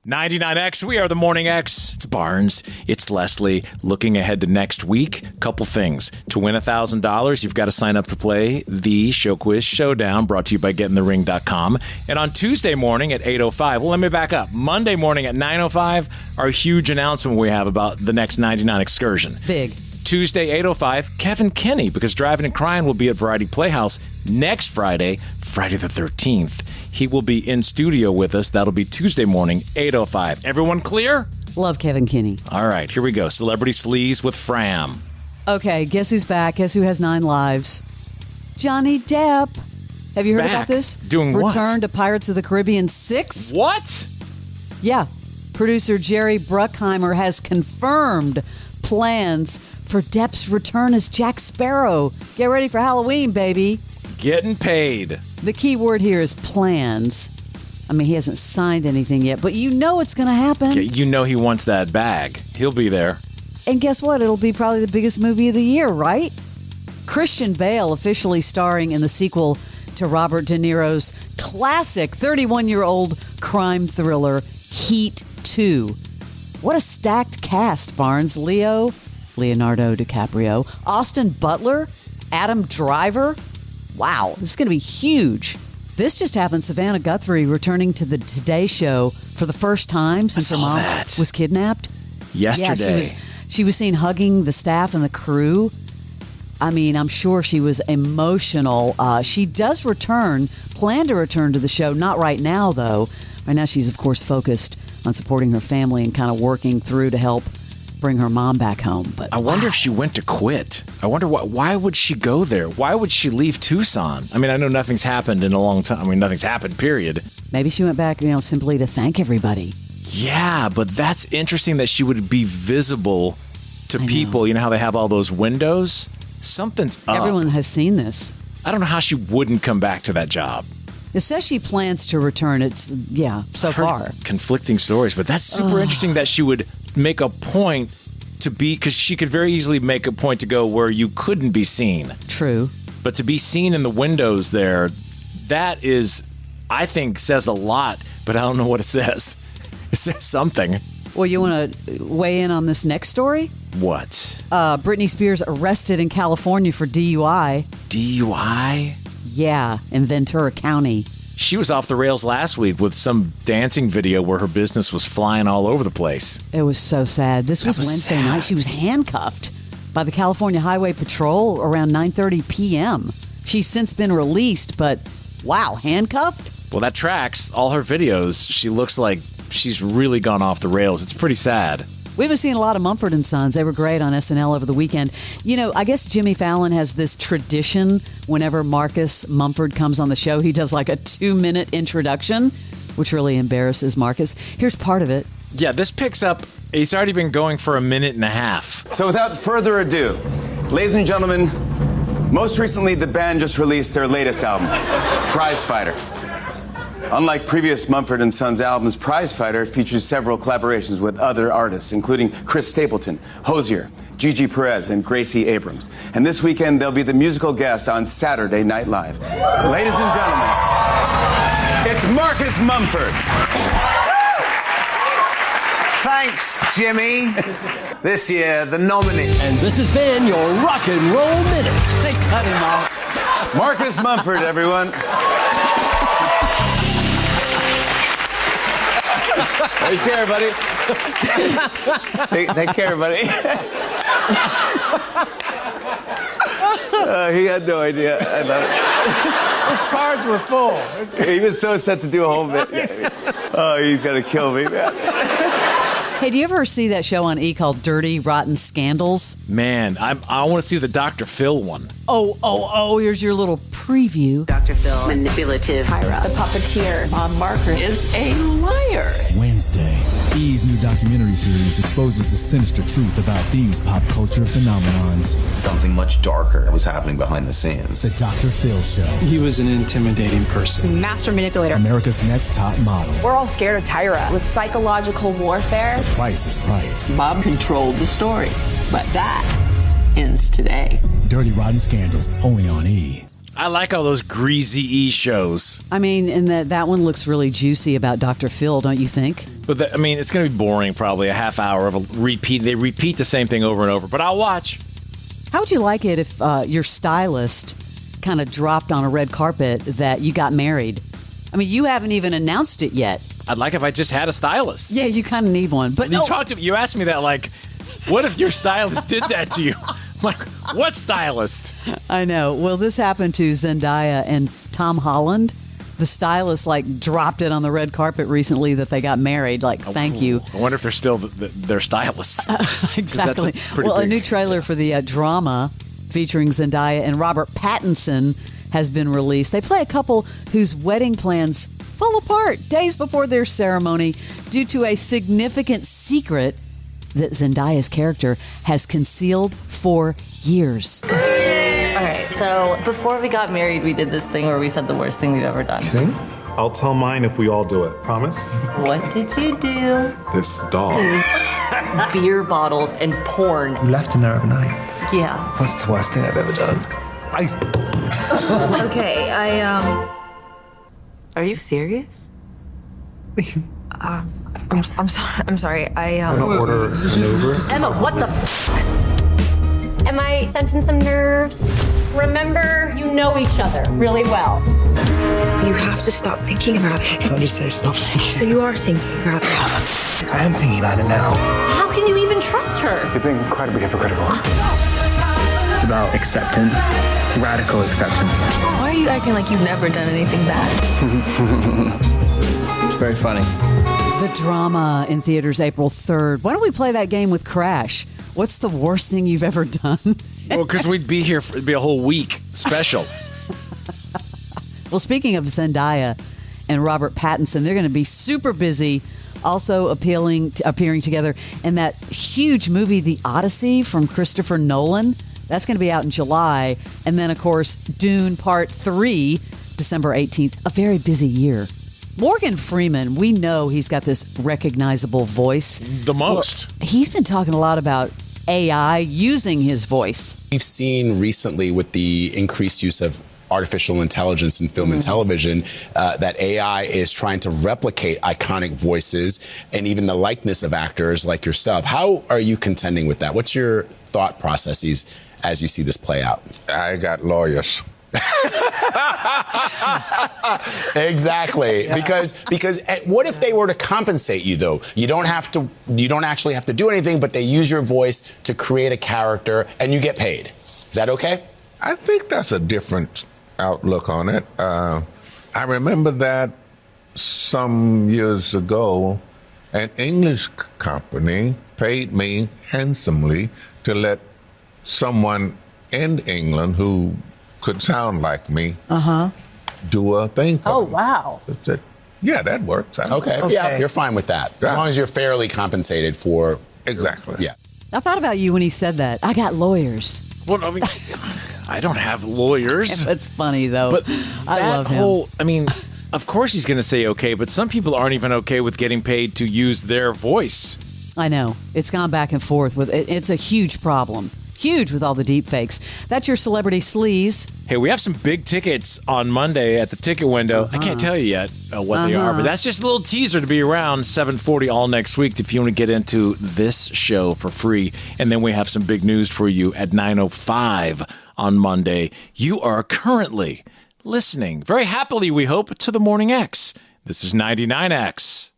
99X, we are the Morning X. It's Barnes. It's Leslie. Looking ahead to next week, couple things. To win $1,000, you've got to sign up to play the Show Quiz Showdown, brought to you by GetInTheRing.com. And on Tuesday morning at 8:05, well, let me back up. Monday morning at 9:05, our huge announcement we have about the next 99 excursion. Big. Tuesday, 8:05, Kevin Kinney, because Driving and Crying will be at Variety Playhouse next Friday, Friday the 13th. He will be in studio with us. That'll be Tuesday morning, 8:05. Everyone clear? Love Kevin Kinney. All right, here we go. Celebrity Sleaze with Fram. Okay, guess who's back? Guess who has 9 lives? Johnny Depp. Have you heard about this? Doing what? Return to Pirates of the Caribbean 6? What? Yeah. Producer Jerry Bruckheimer has confirmed plans for Depp's return as Jack Sparrow. Get ready for Halloween, baby. Getting paid. The key word here is plans. I mean, he hasn't signed anything yet, but you know it's going to happen. You know he wants that bag. He'll be there. And guess what? It'll be probably the biggest movie of the year, right? Christian Bale officially starring in the sequel to Robert De Niro's classic 31-year-old crime thriller, Heat 2. What a stacked cast, Barnes. Leonardo DiCaprio, Austin Butler, Adam Driver. Wow, this is going to be huge. This just happened. Savannah Guthrie returning to the Today Show for the first time since her mom was kidnapped. Yesterday. Yeah, she was seen hugging the staff and the crew. I mean, I'm sure she was emotional. She does plan to return to the show. Not right now, though. Right now, she's, of course, focused on supporting her family and kind of working through to help bring her mom back home. But I wonder if she went to quit. I wonder why would she go there? Why would she leave Tucson? I mean, I know nothing's happened in a long time. I mean, nothing's happened, period. Maybe she went back, simply to thank everybody. Yeah, but that's interesting that she would be visible to people. You know how they have all those windows? Something's up. Everyone has seen this. I don't know how she wouldn't come back to that job. It says she plans to return. So far. Conflicting stories, but that's super interesting that she would make a point to be, because she could very easily make a point to go where you couldn't be seen. True. But to be seen in the windows there, that is, I think, says a lot, but I don't know what it says. It says something. Well, you want to weigh in on this next story? What? Britney Spears arrested in California for DUI. DUI? Yeah, in Ventura County. She was off the rails last week with some dancing video where her business was flying all over the place. It was so sad. This was Wednesday night. She was handcuffed by the California Highway Patrol around 9:30 p.m. She's since been released, but wow, handcuffed? Well, that tracks. All her videos, she looks like she's really gone off the rails. It's pretty sad. We haven't seen a lot of Mumford & Sons. They were great on SNL over the weekend. I guess Jimmy Fallon has this tradition whenever Marcus Mumford comes on the show, he does like a 2-minute introduction, which really embarrasses Marcus. Here's part of it. Yeah, this picks up. He's already been going for 1.5 minutes. So without further ado, ladies and gentlemen, most recently the band just released their latest album, Prize Fighter. Unlike previous Mumford & Sons albums, Prize Fighter features several collaborations with other artists, including Chris Stapleton, Hozier, Gigi Perez, and Gracie Abrams. And this weekend, they'll be the musical guest on Saturday Night Live. Ladies and gentlemen, it's Marcus Mumford. Thanks, Jimmy. This year, the nominee. And this has been your Rock and Roll Minute. They cut him off. Marcus Mumford, everyone. Take care, buddy. Take care, buddy. He had no idea. His cards were full. He was so set to do a whole bit. Oh, he's going to kill me, man. Hey, do you ever see that show on E called Dirty Rotten Scandals? Man, I want to see the Dr. Phil one. Oh, here's your little preview. Dr. Phil, manipulative, Tyra, the puppeteer. Bob Barker is a liar. Wednesday, E's new documentary series exposes the sinister truth about these pop culture phenomenons. Something much darker was happening behind the scenes. The Dr. Phil Show. He was an intimidating person. Master manipulator. America's Next Top Model. We're all scared of Tyra. With psychological warfare. The Price is Right. Bob controlled the story, but that ends today. Dirty Rotten Scandals, only on E! I like all those greasy shows. I mean, and that one looks really juicy about Dr. Phil, don't you think? But it's going to be boring, probably a half hour of a repeat. They repeat the same thing over and over, but I'll watch. How would you like it if your stylist kind of dropped on a red carpet that you got married? I mean, you haven't even announced it yet. I'd like if I just had a stylist. Yeah, you kind of need one. But you asked me that, like, what if your stylist did that to you? Like, what stylist? I know. Well, this happened to Zendaya and Tom Holland. The stylist, dropped it on the red carpet recently that they got married. Thank you. I wonder if they're still their stylist. Exactly. A new trailer for the drama featuring Zendaya and Robert Pattinson has been released. They play a couple whose wedding plans fall apart days before their ceremony due to a significant secret that Zendaya's character has concealed for years. All right, so before we got married, we did this thing where we said the worst thing we've ever done. Okay. I'll tell mine if we all do it. Promise? What did you do? This dog. Beer bottles and porn. You left him there overnight. Yeah. What's the worst thing I've ever done? Okay, Are you serious? I'm sorry. I'm gonna order an Uber. Emma, what the Am I sensing some nerves? Remember, you know each other really well. You have to stop thinking about it. Can't just say stop thinking. So you are thinking about it. I am thinking about it now. How can you even trust her? You're being incredibly hypocritical. It's about acceptance, radical acceptance. Why are you acting like you've never done anything bad? It's very funny. The drama in theaters April 3rd. Why don't we play that game with Crash? What's the worst thing you've ever done? Well, because we'd be here it'd be a whole week special. Well, speaking of Zendaya and Robert Pattinson, they're going to be super busy also appearing together in that huge movie, The Odyssey from Christopher Nolan. That's going to be out in July. And then, of course, Dune Part 3, December 18th. A very busy year. Morgan Freeman, we know he's got this recognizable voice. The most. Well, he's been talking a lot about AI using his voice. We've seen recently with the increased use of artificial intelligence in film and television that AI is trying to replicate iconic voices and even the likeness of actors like yourself. How are you contending with that? What's your thought processes as you see this play out? I got lawyers. Exactly. Yeah. Because what if they were to compensate you though? You don't actually have to do anything, but they use your voice to create a character and you get paid. Is that okay? I think that's a different outlook on it. I remember that some years ago, an English company paid me handsomely to let someone in England who could sound like me do a thing for me. Oh, wow. Yeah, that works. Okay. Yeah, you're fine with that. As long as you're fairly compensated for... Exactly. Yeah. I thought about you when he said that. I got lawyers. Well, I mean, I don't have lawyers. That's funny, though. But I love him. Of course he's going to say okay, but some people aren't even okay with getting paid to use their voice. I know. It's gone back and forth. It's a huge problem. Huge with all the deep fakes. That's your celebrity sleaze. Hey, we have some big tickets on Monday at the ticket window. I can't tell you yet what they are, but that's just a little teaser to be around 7:40 all next week if you want to get into this show for free. And then we have some big news for you at 9:05 on Monday. You are currently listening, very happily we hope, to The Morning X. This is 99X.